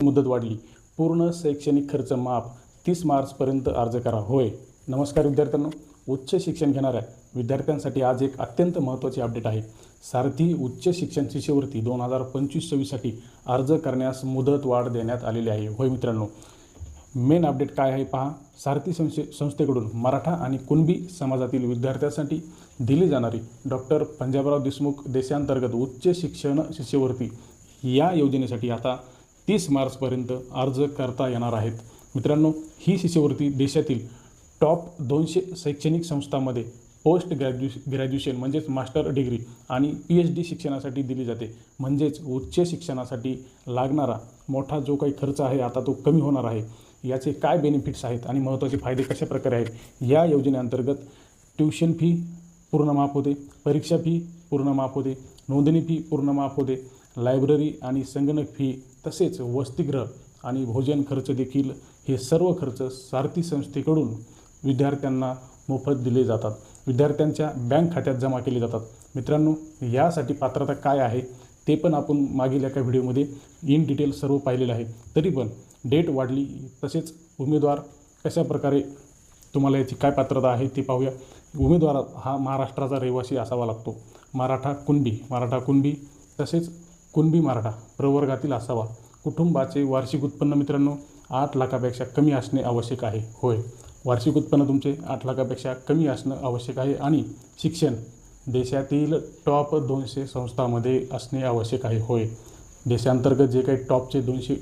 मुदत वाढली, पूर्ण शैक्षणिक खर्च माफ, 30 मार्चपर्यंत अर्ज करा. होय, नमस्कार विद्यार्थ्यांनो. उच्च शिक्षण घेणाऱ्या विद्यार्थ्यांसाठी आज एक अत्यंत महत्त्वाची अपडेट आहे. सारथी उच्च शिक्षण शिष्यवृत्ती 2025-26साठी अर्ज करण्यास मुदत वाढ देण्यात आलेली आहे. होय मित्रांनो, मेन अपडेट काय आहे पहा. सारथी संस्थेकडून मराठा आणि कुणबी समाजातील विद्यार्थ्यांसाठी दिली जाणारी डॉक्टर पंजाबराव देशमुख देशांतर्गत उच्च शिक्षण शिष्यवृत्ती या योजनेसाठी आता 30 मार्चपर्यंत अर्ज करता येणार आहेत. मित्रांनो, ही शिष्यवृत्ती देशातील टॉप 200 शैक्षणिक संस्थांमध्ये पोस्ट ग्रॅज्युएशन म्हणजेच मास्टर डिग्री आणि PhD शिक्षणासाठी दिली जाते. म्हणजेच उच्च शिक्षणासाठी लागणारा मोठा जो काही खर्च आहे आता तो कमी होणार आहे. याचे काय बेनिफिट्स आहेत आणि महत्त्वाचे फायदे कशा प्रकारे आहेत, या योजनेअंतर्गत ट्यूशन फी पूर्ण माफ होते, परीक्षा फी पूर्ण माफ होते, नोंदणी फी पूर्ण माफ होते, लायब्ररी आणि संगणक फी तसेच वसतिगृह आणि भोजन खर्च देखील हे सर्व खर्च सारथी संस्थेकडून विद्यार्थ्यांना मोफत दिले जातात. विद्यार्थ्यांच्या बँक खात्यात जमा केले जातात. मित्रांनो, यासाठी पात्रता काय आहे ते पण आपण मागील एका व्हिडिओमध्ये इन डिटेल सर्व पाहिलेलं आहे. तरी पण डेट वाढली, तसेच उमेदवार कशा प्रकारे तुम्हाला याची काय पात्रता आहे ते पाहूया. उमेदवार हा महाराष्ट्राचा रहिवासी असावा लागतो. मराठा कुणबी तसेच कुणबी मराठा प्रवर्गातील असावा. कुटुंबाचे वार्षिक उत्पन्न मित्रांनो 8 लाखापेक्षा कमी असणे आवश्यक आहे. होय, वार्षिक उत्पन्न तुमचे 8 लाखापेक्षा कमी असणं आवश्यक आहे आणि शिक्षण देशातील टॉप 200 संस्थांमध्ये असणे आवश्यक आहे. होय, देशांतर्गत जे काही टॉपचे 200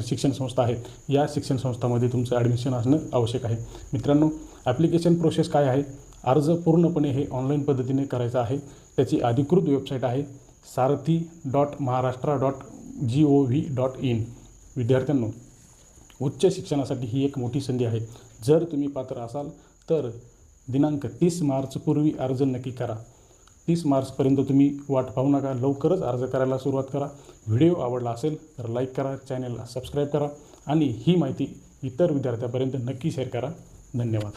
शिक्षण संस्था आहेत या शिक्षण संस्थांमध्ये तुमचं ॲडमिशन असणं आवश्यक आहे. मित्रांनो, ॲप्लिकेशन प्रोसेस काय आहे. अर्ज पूर्णपणे हे ऑनलाईन पद्धतीने करायचं आहे. त्याची अधिकृत वेबसाईट आहे sarathi.maharashtra.gov.in. विद्यार्थ्यांनो, उच्च शिक्षणासाठी ही एक मोठी संधी आहे. जर तुम्ही पात्र असाल तर दिनांक 30 मार्चपूर्वी अर्ज नक्की करा. 30 मार्चपर्यंत तुम्ही वाट पाहू नका, लवकरच अर्ज करायला सुरुवात करा. व्हिडिओ आवडला असेल तर लाईक करा, चॅनलला सबस्क्राईब करा आणि ही माहिती इतर विद्यार्थ्यांपर्यंत नक्की शेअर करा. धन्यवाद.